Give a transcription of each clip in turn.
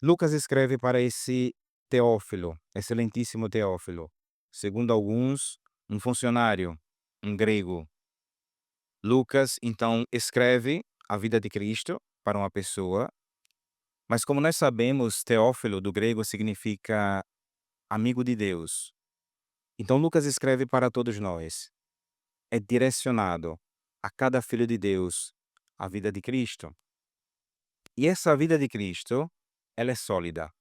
Lucas escreve para esse Teófilo, excelentíssimo Teófilo. Segundo alguns, um funcionário, um grego. Lucas, então, escreve a vida de Cristo para uma pessoa, mas como nós sabemos, Teófilo, do grego, significa amigo de Deus. Então, Lucas escreve para todos nós. É direcionado a cada filho de Deus a vida de Cristo. E essa vida de Cristo, ela é sólida.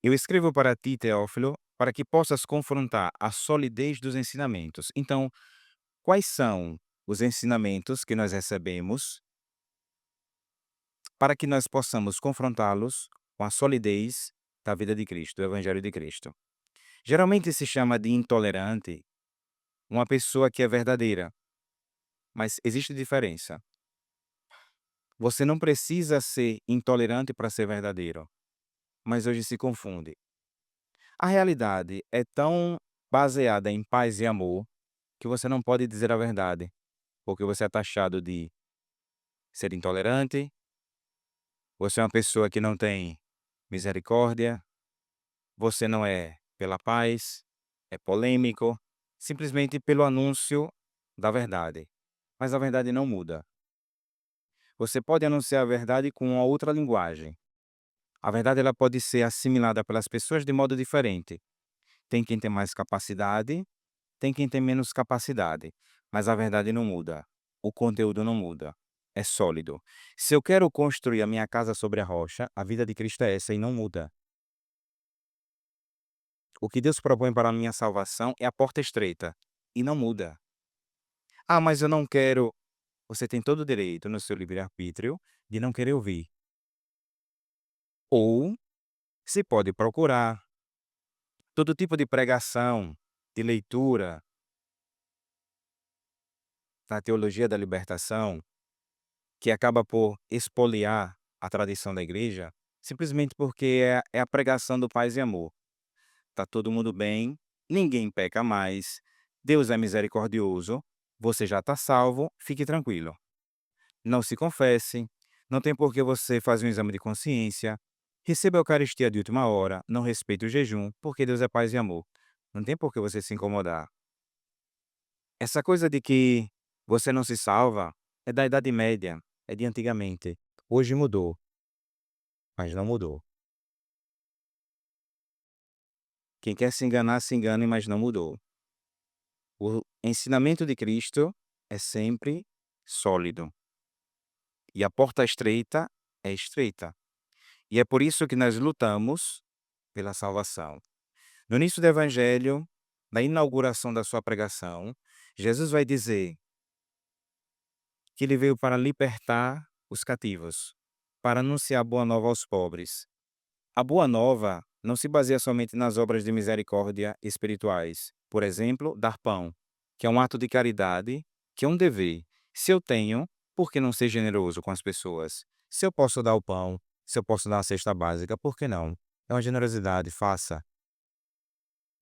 Eu escrevo para ti, Teófilo, para que possas confrontar a solidez dos ensinamentos. Então, quais são os ensinamentos que nós recebemos para que nós possamos confrontá-los com a solidez da vida de Cristo, do Evangelho de Cristo? Geralmente se chama de intolerante uma pessoa que é verdadeira, mas existe diferença. Você não precisa ser intolerante para ser verdadeiro, mas hoje se confunde. A realidade é tão baseada em paz e amor que você não pode dizer a verdade, porque você é taxado de ser intolerante, você é uma pessoa que não tem misericórdia, você não é pela paz, é polêmico, simplesmente pelo anúncio da verdade. Mas a verdade não muda. Você pode anunciar a verdade com uma outra linguagem. A verdade ela pode ser assimilada pelas pessoas de modo diferente. Tem quem tem mais capacidade, tem quem tem menos capacidade, mas a verdade não muda. O conteúdo não muda. É sólido. Se eu quero construir a minha casa sobre a rocha, a vida de Cristo é essa e não muda. O que Deus propõe para a minha salvação é a porta estreita e não muda. Ah, mas eu não quero. Você tem todo o direito no seu livre-arbítrio de não querer ouvir. Ou se pode procurar todo tipo de pregação, de leitura, na teologia da libertação, que acaba por expoliar a tradição da igreja, simplesmente porque é a pregação do paz e amor. Tá todo mundo bem, ninguém peca mais, Deus é misericordioso, você já está salvo, fique tranquilo. Não se confesse, não tem por que você fazer um exame de consciência, receba a Eucaristia de última hora, não respeite o jejum, porque Deus é paz e amor. Não tem por que você se incomodar. Essa coisa de que você não se salva é da Idade Média, é de antigamente. Hoje mudou, mas não mudou. Quem quer se engane, mas não mudou. O ensinamento de Cristo é sempre sólido. E a porta estreita é estreita. E é por isso que nós lutamos pela salvação. No início do Evangelho, na inauguração da sua pregação, Jesus vai dizer que ele veio para libertar os cativos, para anunciar a boa nova aos pobres. A boa nova não se baseia somente nas obras de misericórdia espirituais. Por exemplo, dar pão, que é um ato de caridade, que é um dever. Se eu tenho, por que não ser generoso com as pessoas? Se eu posso dar o pão, se eu posso dar a cesta básica, por que não? É uma generosidade, faça.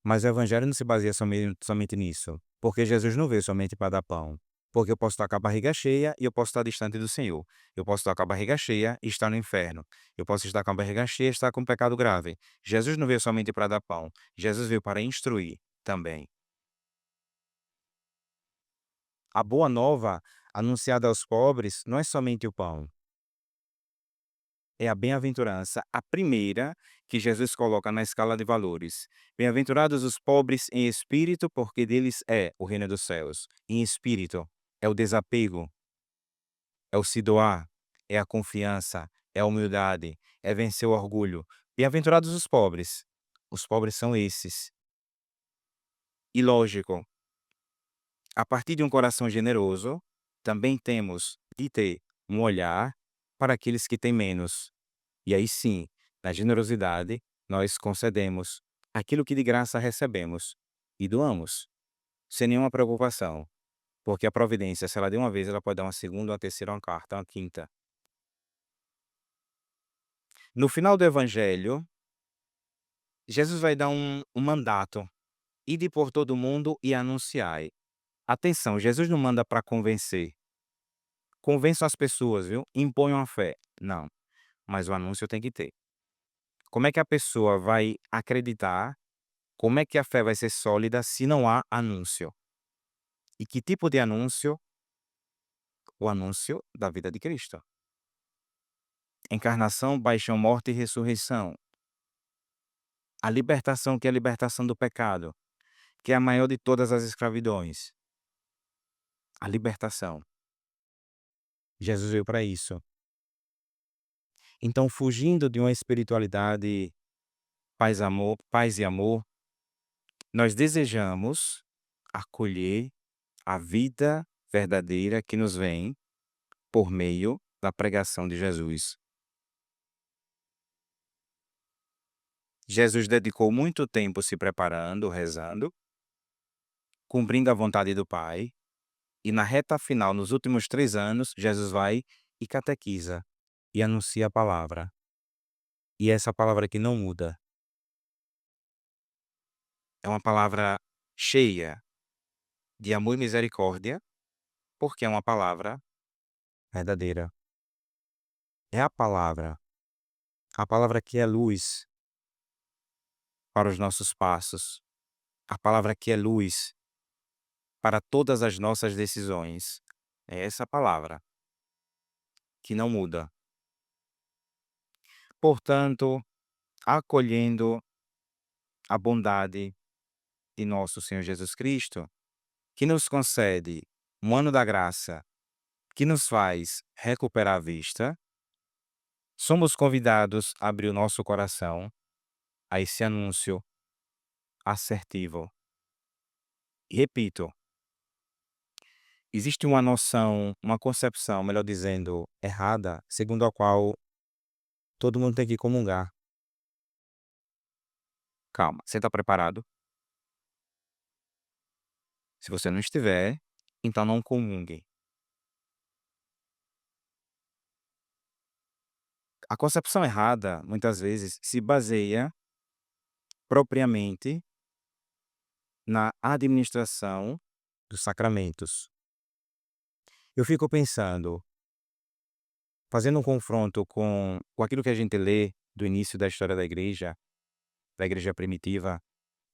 Mas o evangelho não se baseia somente nisso, porque Jesus não veio somente para dar pão. Porque eu posso estar com a barriga cheia e eu posso estar distante do Senhor. Eu posso estar com a barriga cheia e estar no inferno. Eu posso estar com a barriga cheia e estar com um pecado grave. Jesus não veio somente para dar pão. Jesus veio para instruir também. A boa nova anunciada aos pobres não é somente o pão. É a bem-aventurança, a primeira que Jesus coloca na escala de valores. Bem-aventurados os pobres em espírito, porque deles é o reino dos céus. Em espírito é o desapego, é o se doar, é a confiança, é a humildade, é vencer o orgulho. Bem-aventurados os pobres. Os pobres são esses. E lógico, a partir de um coração generoso, também temos de ter um olhar para aqueles que têm menos. E aí sim, na generosidade, nós concedemos aquilo que de graça recebemos e doamos, sem nenhuma preocupação, porque a providência, se ela deu uma vez, ela pode dar uma segunda, uma terceira, uma quarta, uma quinta. No final do evangelho, Jesus vai dar um mandato: ide por todo mundo e anunciai. Atenção, Jesus não manda para convencer. Convençam as pessoas, viu? Imponham a fé. Não. mas o anúncio tem que ter. Como é que a pessoa vai acreditar? Como é que a fé vai ser sólida se não há anúncio? E que tipo de anúncio? O anúncio da vida de Cristo. Encarnação, paixão, morte e ressurreição. A libertação, que é a libertação do pecado, que é a maior de todas as escravidões. A libertação. Jesus veio para isso. Então, fugindo de uma espiritualidade paz e amor, nós desejamos acolher a vida verdadeira que nos vem por meio da pregação de Jesus. Jesus dedicou muito tempo se preparando, rezando, cumprindo a vontade do Pai, e na reta final, nos últimos 3 anos, Jesus vai e catequiza e anuncia a palavra. E essa palavra que não muda. É uma palavra cheia de amor e misericórdia, porque é uma palavra verdadeira. É a palavra que é luz para os nossos passos, a palavra que é luz para todas as nossas decisões. É essa palavra que não muda. Portanto, acolhendo a bondade de nosso Senhor Jesus Cristo, que nos concede um ano da graça, que nos faz recuperar a vista, somos convidados a abrir o nosso coração a esse anúncio assertivo. E repito, existe uma noção, uma concepção, melhor dizendo, errada, segundo a qual todo mundo tem que comungar. Calma, você está preparado? Se você não estiver, então não comungue. A concepção errada, muitas vezes, se baseia propriamente na administração dos sacramentos. Eu fico pensando, fazendo um confronto com aquilo que a gente lê do início da história da igreja primitiva,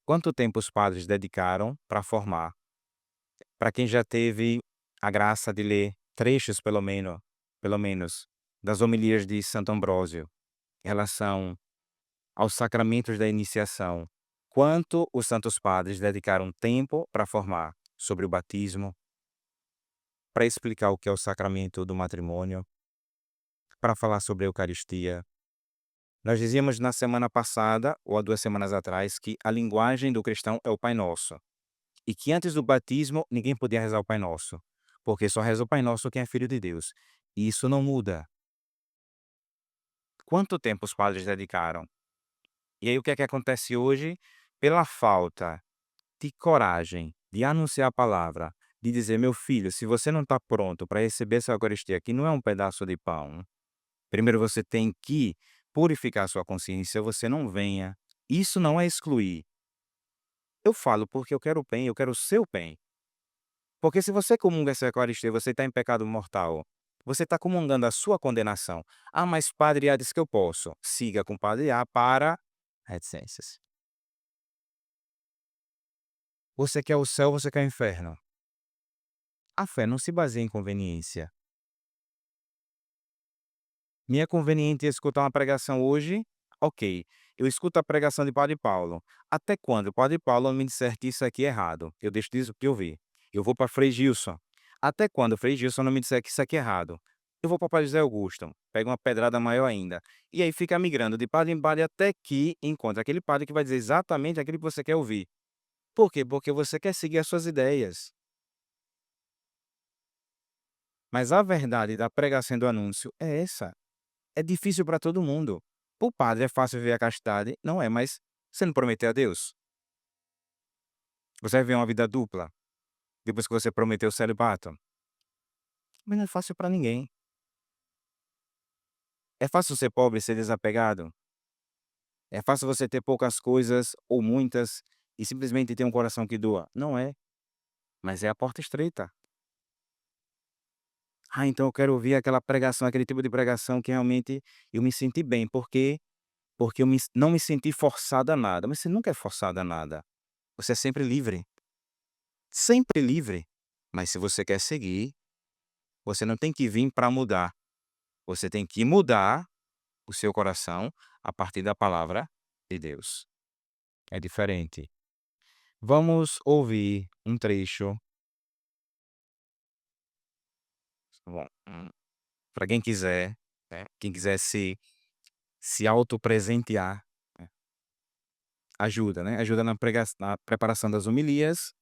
quanto tempo os padres dedicaram para formar? Para quem já teve a graça de ler trechos, pelo menos, das homilias de Santo Ambrósio, em relação aos sacramentos da iniciação, quanto os santos padres dedicaram tempo para formar sobre o batismo, para explicar o que é o sacramento do matrimônio, para falar sobre a Eucaristia. Nós dizíamos na semana passada, ou há 2 semanas atrás, que a linguagem do cristão é o Pai Nosso. E que antes do batismo, ninguém podia rezar o Pai Nosso, porque só reza o Pai Nosso quem é filho de Deus. E isso não muda. Quanto tempo os padres dedicaram? E aí o que é que acontece hoje? Pela falta de coragem de anunciar a palavra, de dizer, meu filho, se você não está pronto para receber essa Eucaristia, que não é um pedaço de pão, primeiro você tem que purificar sua consciência, você não venha. Isso não é excluir. Eu falo porque eu quero o bem, eu quero o seu bem. Porque se você comunga essa Eucaristia, você está em pecado mortal. Você está comungando a sua condenação. Ah, mas Padre A diz que eu posso. Siga com Padre A para reticências. Você quer o céu, você quer o inferno. A fé não se baseia em conveniência. Me é conveniente escutar uma pregação hoje? Ok. Eu escuto a pregação de Padre Paulo. Até quando o Padre Paulo me disser que isso aqui é errado? Eu deixo disso que eu vi. Eu vou para Frei Gilson. Até quando o Frei Gilson não me disser que isso aqui é errado? Eu vou para Padre José Augusto. Pego uma pedrada maior ainda. E aí fica migrando de padre em padre até que encontra aquele padre que vai dizer exatamente aquilo que você quer ouvir. Por quê? Porque você quer seguir as suas ideias. Mas a verdade da pregação do anúncio é essa. É difícil para todo mundo. Para o padre é fácil viver a castidade, não é, mas você não prometeu a Deus? Você vai viver uma vida dupla depois que você prometeu o celibato? Mas não é fácil para ninguém. É fácil ser pobre e ser desapegado? É fácil você ter poucas coisas ou muitas e simplesmente ter um coração que doa? Não é, mas é a porta estreita. Ah, então eu quero ouvir aquela pregação, aquele tipo de pregação que realmente eu me senti bem, porque eu não me senti forçado a nada, mas você nunca é forçado a nada, você é sempre livre. Mas se você quer seguir, você não tem que vir para mudar, você tem que mudar o seu coração a partir da palavra de Deus. É diferente. Vamos ouvir um trecho, bom, para quem quiser se autopresentear, né, ajuda, né, ajuda na preparação das homilias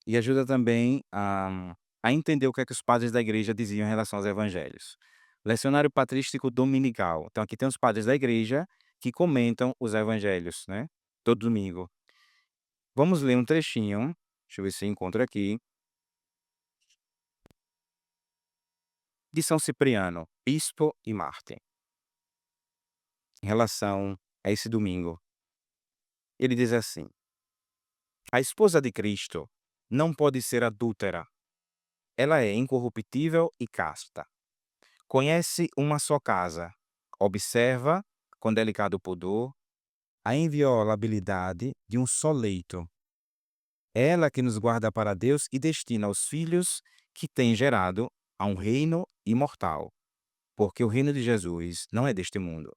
e ajuda também a entender o que é que os padres da igreja diziam em relação aos evangelhos. Lecionário patrístico dominical. Então aqui tem os padres da igreja que comentam os evangelhos, né, todo domingo. Vamos ler um trechinho, deixa eu ver se eu encontro aqui, de São Cipriano, bispo e mártir, em relação a esse domingo. Ele diz assim: a esposa de Cristo não pode ser adúltera. Ela é incorruptível e casta. Conhece uma só casa. Observa, com delicado pudor, a inviolabilidade de um só leito. Ela que nos guarda para Deus e destina os filhos que tem gerado a um reino imortal, porque o reino de Jesus não é deste mundo.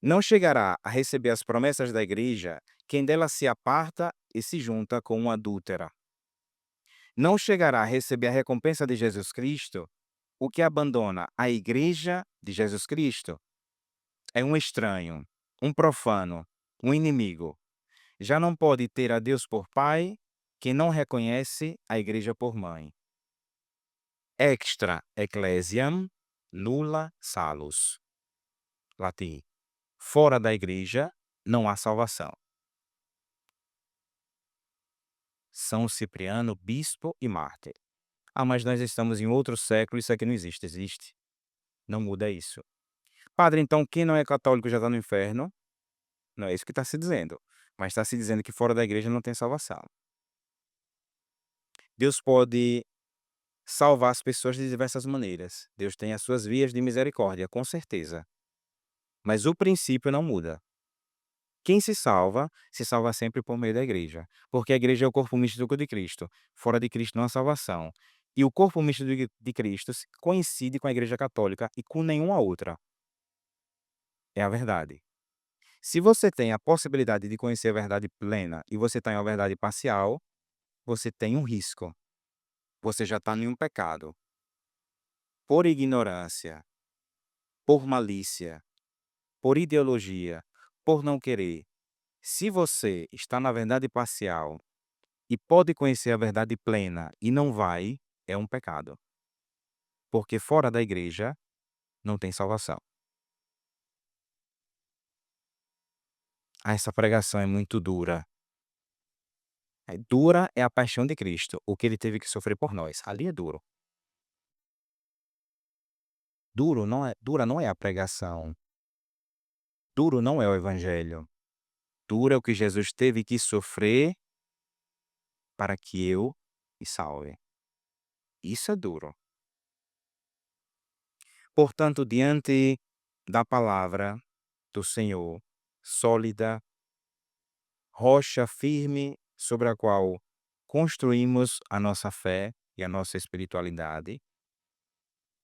Não chegará a receber as promessas da igreja quem dela se aparta e se junta com uma adúltera. Não chegará a receber a recompensa de Jesus Cristo o que abandona a igreja de Jesus Cristo. É um estranho, um profano, um inimigo. Já não pode ter a Deus por pai quem não reconhece a igreja por mãe. Extra ecclesiam nulla salus. Latim. Fora da igreja não há salvação. São Cipriano, bispo e mártir. Ah, mas nós estamos em outro século, isso aqui não existe. Existe. Não muda isso. Padre, então quem não é católico já está no inferno? Não é isso que está se dizendo. Mas está se dizendo que fora da igreja não tem salvação. Deus pode salvar as pessoas de diversas maneiras. Deus tem as suas vias de misericórdia, com certeza. Mas o princípio não muda. Quem se salva sempre por meio da igreja. Porque a igreja é o corpo místico de Cristo. Fora de Cristo não há salvação. E o corpo místico de Cristo coincide com a igreja católica e com nenhuma outra. É a verdade. Se você tem a possibilidade de conhecer a verdade plena e você tem a verdade parcial, você tem um risco. Você já está em um pecado. Por ignorância, por malícia, por ideologia, por não querer. Se você está na verdade parcial e pode conhecer a verdade plena e não vai, é um pecado. Porque fora da igreja não tem salvação. Ah, essa pregação é muito dura. Dura é a paixão de Cristo, o que ele teve que sofrer por nós. Ali é duro. Dura não é a pregação. Duro não é o evangelho. Duro é o que Jesus teve que sofrer para que eu me salve. Isso é duro. Portanto, diante da palavra do Senhor, sólida, rocha firme sobre a qual construímos a nossa fé e a nossa espiritualidade,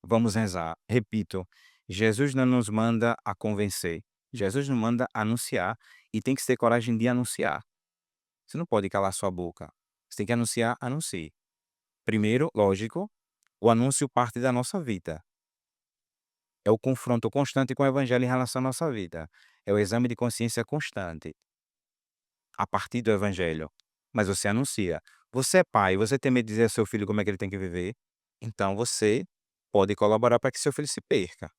vamos rezar. Repito, Jesus não nos manda a convencer, Jesus nos manda anunciar e tem que ter coragem de anunciar. Você não pode calar sua boca. Você tem que anunciar, anuncie. Primeiro, lógico, o anúncio parte da nossa vida. É o confronto constante com o evangelho em relação à nossa vida. É o exame de consciência constante a partir do evangelho. Mas você anuncia. Você é pai, você tem medo de dizer ao seu filho como é que ele tem que viver? Então você pode colaborar para que seu filho se perca.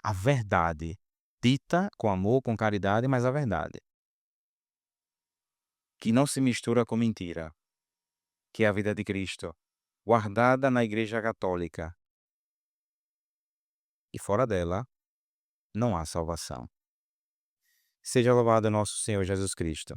A verdade, dita com amor, com caridade, mas a verdade, que não se mistura com mentira, que é a vida de Cristo, guardada na Igreja Católica, e fora dela não há salvação. Seja louvado nosso Senhor Jesus Cristo.